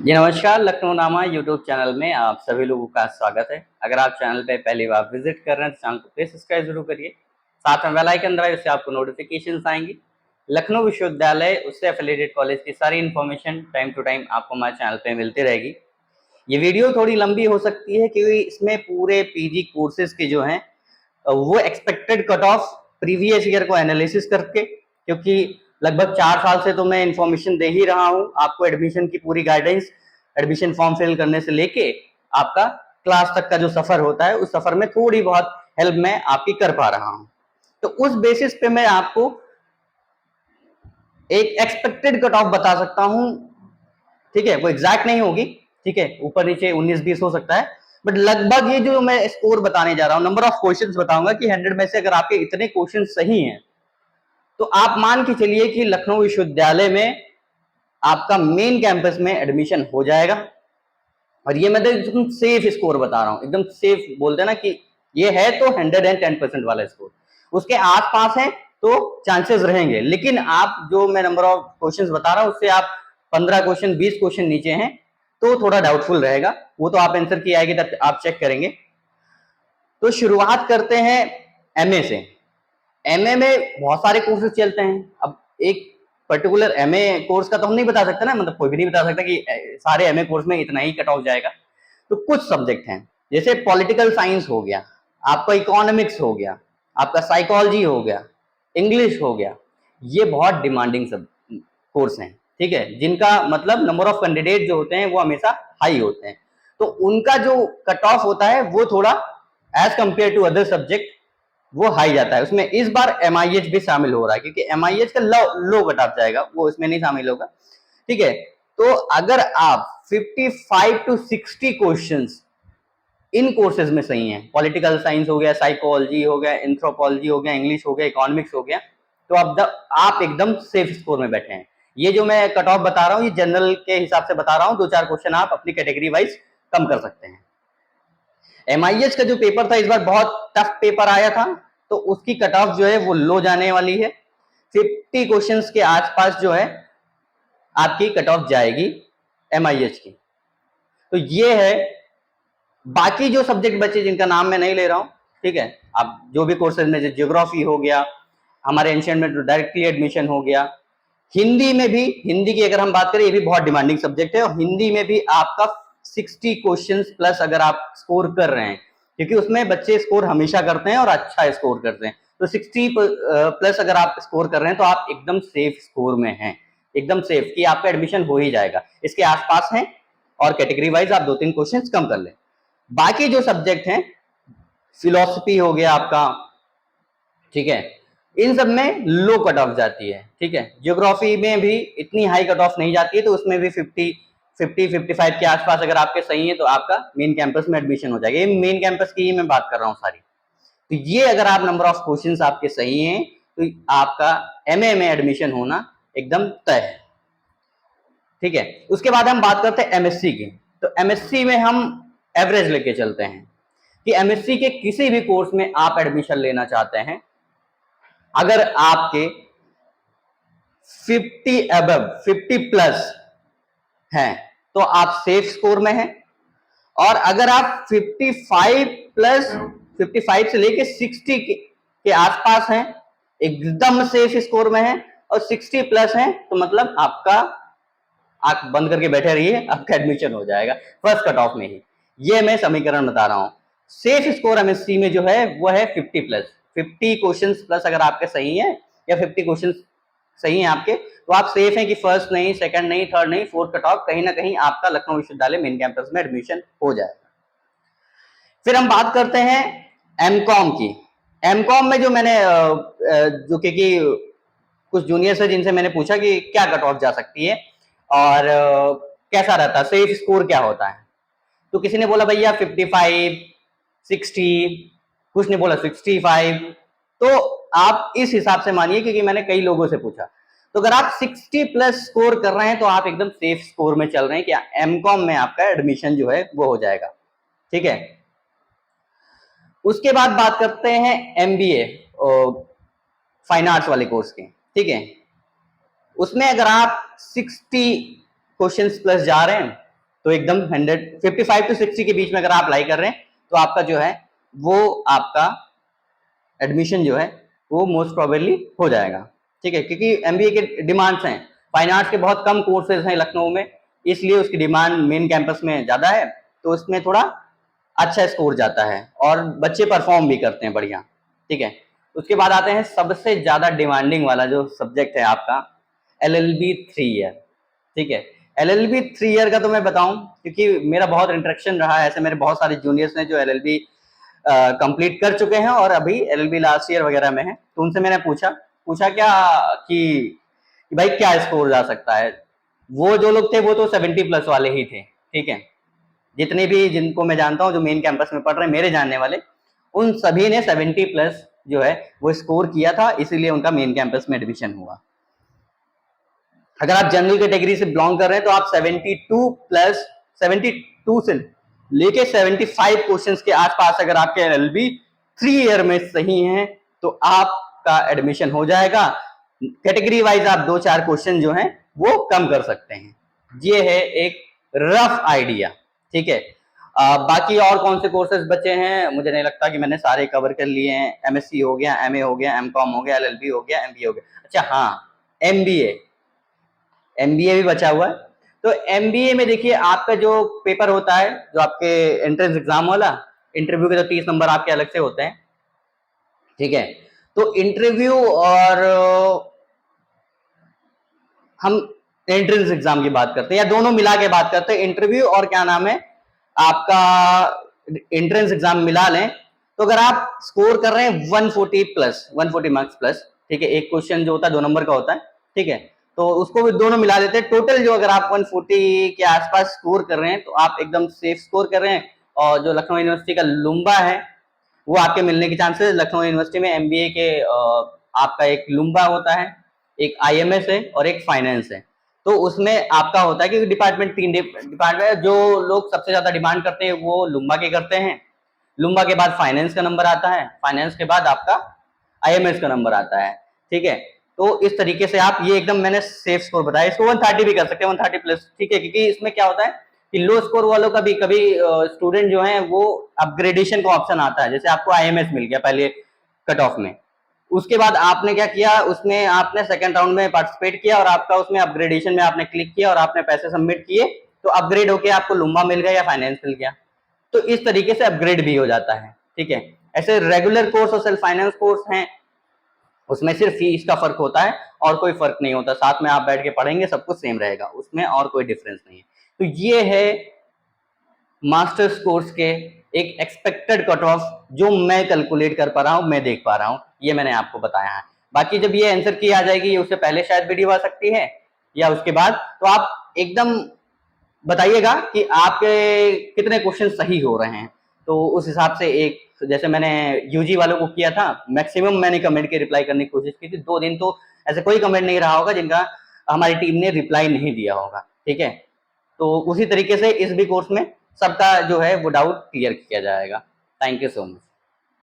जी नमस्कार, लखनऊ नामा YouTube channel में आप सभी लोगों का स्वागत है। अगर आप चैनल पे पहली बार विजिट कर रहे हैं तो चैनल को प्लीज सब्सक्राइब जरूर करिए। साथ में बेल आइकन दबाइए, उससे आपको नोटिफिकेशंस आएंगी। लखनऊ विश्वविद्यालय उससे एफिलिएटेड कॉलेज की सारी इन्फॉर्मेशन टाइम टू टाइम आपको हमारे चैनल पे मिलती रहेगी। ये वीडियो थोड़ी लंबी हो सकती है क्योंकि इसमें पूरे पीजी कोर्सेज के जो हैं वो expected cut off previous year को एनालिसिस करके, क्योंकि लगभग 4 साल से तो मैं इन्फॉर्मेशन दे ही रहा हूं आपको, एडमिशन की पूरी गाइडेंस, एडमिशन फॉर्म फिल करने से लेके आपका क्लास तक का जो सफर होता है उस सफर में थोड़ी बहुत हेल्प मैं आपकी कर पा रहा हूं। तो उस बेसिस पे मैं आपको एक एक्सपेक्टेड कट ऑफ बता सकता हूं, ठीक है। वो एग्जैक्ट नहीं होगी, ठीक है, ऊपर नीचे 19-20 हो सकता है, बट लगभग ये जो मैं स्कोर बताने जा रहा हूं, नंबर ऑफ क्वेश्चंस बताऊंगा कि 100 में से अगर आपके इतने क्वेश्चन सही हैं तो आप मान के चलिए कि लखनऊ विश्वविद्यालय में आपका मेन कैंपस में एडमिशन हो जाएगा। और ये मैं तो एकदम सेफ स्कोर बता रहा हूं, एकदम सेफ बोलते हैं ना कि ये है तो 110% वाला स्कोर। उसके आसपास है तो चांसेस रहेंगे, लेकिन आप जो मैं नंबर ऑफ क्वेश्चंस बता रहा हूं उससे आप 15 क्वेश्चन 20 क्वेश्चन नीचे हैं तो थोड़ा डाउटफुल रहेगा। वो तो आप आंसर की आएगी तब आप चेक करेंगे। तो शुरुआत करते हैं एमए से। एमए में बहुत सारे कोर्सेज चलते हैं। अब एक पर्टिकुलर एमए कोर्स का तो हम नहीं बता सकते ना, मतलब कोई भी नहीं बता सकता कि सारे एमए कोर्स में इतना ही कट ऑफ जाएगा। तो कुछ सब्जेक्ट हैं, जैसे पॉलिटिकल साइंस हो गया, आपका इकोनॉमिक्स हो गया, आपका साइकोलॉजी हो गया, इंग्लिश हो गया, ये बहुत डिमांडिंग सब कोर्स हैं, ठीक है, जिनका मतलब नंबर ऑफ कैंडिडेट जो होते हैं वो हमेशा हाई होते हैं। तो उनका जो कट ऑफ होता है वो थोड़ा as compare to other subject वो हाई जाता है। उसमें इस बार एमआईएच भी शामिल हो रहा है क्योंकि एमआईएच का लो कट ऑफ जाएगा, वो इसमें नहीं शामिल होगा, ठीक है। तो अगर आप 55 टू 60 क्वेश्चंस इन कोर्सेज में सही हैं, पॉलिटिकल साइंस हो गया, साइकोलॉजी हो गया, एंथ्रोपोलॉजी हो गया, इंग्लिश हो गया, इकोनॉमिक्स हो गया, तो आप एकदम सेफ स्कोर में बैठे हैं। ये जो मैं कट ऑफ बता रहा हूँ ये जनरल के हिसाब से बता रहा हूँ, 2-4 क्वेश्चन आप अपनी कैटेगरी वाइज कम कर सकते हैं। एमआईएच का जो पेपर था इस बार बहुत टफ पेपर आया था, तो उसकी कट ऑफ जो है वो लो जाने वाली है। 50 क्वेश्चंस के आसपास जो है आपकी कट ऑफ जाएगी एमआईएच की। तो ये है। बाकी जो सब्जेक्ट बचे जिनका नाम मैं नहीं ले रहा हूं, ठीक है, आप जो भी कोर्सेज में, ज्योग्राफी हो गया, हमारे एंशिएंट में डायरेक्टली एडमिशन हो गया, हिंदी में भी, हिंदी की अगर हम बात करें ये भी बहुत डिमांडिंग सब्जेक्ट है, और हिंदी में भी आपका 60 क्वेश्चंस प्लस अगर आप स्कोर कर रहे हैं, क्योंकि उसमें बच्चे स्कोर हमेशा करते हैं और अच्छा स्कोर करते हैं, तो 60 प्लस अगर आप स्कोर कर रहे हैं तो आप एकदम सेफ स्कोर में हैं, एकदम सेफ कि आपका एडमिशन हो ही जाएगा, इसके आसपास है। और कैटेगरी वाइज आप 2-3 क्वेश्चन कम कर लें। बाकी जो सब्जेक्ट हैं, फिलोसफी हो गया आपका, ठीक है, इन सब में लो कट ऑफ जाती है, ठीक है। ज्योग्राफी में भी इतनी हाई कट ऑफ नहीं जाती है, तो उसमें भी 50-55 के आसपास अगर आपके सही है तो आपका मेन कैंपस में एडमिशन हो जाएगा। ये मेन कैंपस की ही मैं बात कर रहा हूँ सारी। तो ये अगर आप नंबर ऑफ क्वेश्चंस आपके सही हैं तो आपका एमए में एडमिशन होना एकदम तय है, ठीक है। उसके बाद हम बात करते हैं एमएससी की। तो एमएससी में हम एवरेज लेके चलते हैं कि एमएससी के किसी भी कोर्स में आप एडमिशन लेना चाहते हैं, अगर आपके 50 अबव 50 प्लस हैं तो आप सेफ स्कोर में हैं, और अगर आप 55 प्लस 55 से लेके 60 के आसपास हैं एकदम सेफ स्कोर में हैं, और 60 प्लस हैं तो मतलब आपका आंख बंद करके बैठे रहिए, आपका एडमिशन हो जाएगा फर्स्ट कट ऑफ में ही। ये मैं समीकरण बता रहा हूं। सेफ स्कोर एमएससी में जो है वो है 50 प्लस, 50 क्वेश्चन प्लस अगर आपके सही है या 50 क्वेश्चन सही है आपके, तो आप सेफ हैं कि फर्स्ट नहीं, सेकंड नहीं, थर्ड नहीं, फोर्थ कट ऑफ कहीं ना कहीं आपका लखनऊ विश्वविद्यालय मेन कैंपस में एडमिशन हो जाएगा। फिर हम बात करते हैं एमकॉम की। एमकॉम में जो मैंने जो कि कुछ जूनियर्स है जिनसे मैंने पूछा कि क्या कट ऑफ जा सकती है और कैसा रहता है, सेफ स्कोर क्या होता है, तो किसी ने बोला भैया 55, 60, कुछ ने बोला 65। तो आप इस हिसाब से मानिए, क्योंकि मैंने कई लोगों से पूछा, तो अगर आप 60 प्लस स्कोर कर रहे हैं तो आप एकदम सेफ स्कोर में चल रहे हैं कि एमकॉम में आपका एडमिशन जो है वो हो जाएगा, ठीक है। उसके बाद बात करते हैं एमबीए फाइन आर्ट्स वाले कोर्स के, ठीक है। उसमें अगर आप 60 क्वेश्चंस प्लस जा रहे हैं तो एकदम 155 to 60 के बीच में अगर आप अप्लाई कर रहे हैं तो आपका जो है वो आपका एडमिशन जो है वो मोस्ट प्रोबेबली हो जाएगा, ठीक है। क्योंकि एमबीए के डिमांड्स हैं, फाइन आर्ट्स के बहुत कम कोर्सेज हैं लखनऊ में, इसलिए उसकी डिमांड मेन कैंपस में ज्यादा है, तो उसमें थोड़ा अच्छा स्कोर जाता है और बच्चे परफॉर्म भी करते हैं बढ़िया, ठीक है। उसके बाद आते हैं सबसे ज्यादा डिमांडिंग वाला जो सब्जेक्ट है आपका एलएलबी 3 ईयर, ठीक है। एलएलबी 3 ईयर का तो मैं बताऊं, क्योंकि मेरा बहुत इंटरेक्शन रहा है, ऐसे मेरे बहुत सारे जूनियर्स हैं जो एलएलबी कंप्लीट कर चुके हैं और अभी एलएलबी लास्ट ईयर वगैरह में है, तो उनसे मैंने पूछा क्या कि भाई क्या स्कोर जा सकता है। वो जो लोग थे वो तो 70+ वाले ही थे, ठीक है। जितने भी जिनको मैं जानता हूँ जो मेन कैंपस में पढ़ रहे हैं मेरे जानने वाले, उन सभी ने 70+ जो है वो स्कोर किया था, इसीलिए उनका मेन कैंपस में एडमिशन हुआ। अगर आप जनरल कैटेगरी से बिलोंग कर रहे हैं तो आप 72 से लेके 75 क्वेश्चंस के आसपास अगर आपके एलएलबी 3 ईयर में सही हैं तो आपका एडमिशन हो जाएगा। कैटेगरी वाइज आप 2-4 क्वेश्चन जो हैं वो कम कर सकते हैं। ये है एक रफ आइडिया, ठीक है। बाकी और कौन से कोर्सेज बचे हैं मुझे नहीं लगता कि मैंने सारे कवर कर लिए हैं। एमएससी हो गया, एमए हो गया, एमकॉम हो गया, एलएलबी हो गया, एमबीए हो गया। अच्छा हाँ, एमबीए भी बचा हुआ है। तो एमबीए में देखिए आपका जो पेपर होता है, जो आपके एंट्रेंस एग्जाम वाला, इंटरव्यू के तो 30 नंबर आपके अलग से होते हैं, ठीक है। तो इंटरव्यू और हम एंट्रेंस एग्जाम की बात करते हैं या दोनों मिला के बात करते हैं, इंटरव्यू और क्या नाम है आपका एंट्रेंस एग्जाम मिला लें, तो अगर आप स्कोर कर रहे हैं 140 मार्क्स प्लस, ठीक है। एक क्वेश्चन जो होता है 2 नंबर का होता है, ठीक है, तो उसको भी दोनों मिला देते हैं। टोटल जो अगर आप 140 के आसपास स्कोर कर रहे हैं तो आप एकदम सेफ स्कोर कर रहे हैं। और जो लखनऊ यूनिवर्सिटी का लुम्बा है वो आपके मिलने के चांसेस, लखनऊ यूनिवर्सिटी में एमबीए के आपका एक लुम्बा होता है, एक आईएमएस है और एक फाइनेंस है। तो उसमें आपका होता है कि डिपार्टमेंट 3 डिपार्टमेंट, जो लोग सबसे ज्यादा डिमांड करते हैं वो लुम्बा के करते हैं, लुम्बा के बाद फाइनेंस का नंबर आता है, फाइनेंस के बाद आपका आईएमएस का नंबर आता है, ठीक है। तो इस तरीके से आप, ये एकदम मैंने सेफ स्कोर बताया, इसको 130 भी कर सकते हैं, 130+, ठीक है। क्योंकि इसमें क्या होता है कि लो स्कोर वालों का भी कभी स्टूडेंट जो है वो अपग्रेडेशन का ऑप्शन आता है। जैसे आपको आईएमएस मिल गया पहले कट ऑफ में, उसके बाद आपने क्या किया, उसमें आपने सेकंड राउंड में पार्टिसिपेट किया और आपका उसमें अपग्रेडेशन में आपने क्लिक किया और आपने पैसे सबमिट किए, तो अपग्रेड होके आपको लुम्बा मिल गया या फाइनेंस मिल गया। तो इस तरीके से अपग्रेड भी हो जाता है, ठीक है। ऐसे रेगुलर कोर्स और सेल्फ फाइनेंस कोर्स हैं, उसमें सिर्फ फीस का फर्क होता है और कोई फर्क नहीं होता। साथ में आप बैठ के पढ़ेंगे सब कुछ सेम रहेगा, उसमें और कोई डिफरेंस नहीं है। तो ये है मास्टर्स कोर्स के एक एक्सपेक्टेड कट ऑफ जो मैं कैलकुलेट कर पा रहा हूं, मैं देख पा रहा हूं, ये मैंने आपको बताया है। बाकी जब ये आंसर की आ जाएगी, उससे पहले शायद वीडियो आ सकती है या उसके बाद, तो आप एकदम बताइएगा कि आपके कितने क्वेश्चन सही हो रहे हैं। तो उस हिसाब से एक, जैसे मैंने यूजी वालों को किया था, मैक्सिमम मैंने कमेंट के रिप्लाई करने की कोशिश की थी। 2 दिन तो ऐसे कोई कमेंट नहीं रहा होगा जिनका हमारी टीम ने रिप्लाई नहीं दिया होगा, ठीक है। तो उसी तरीके से इस भी कोर्स में सबका जो है वो डाउट क्लियर किया जाएगा। Thank you so much.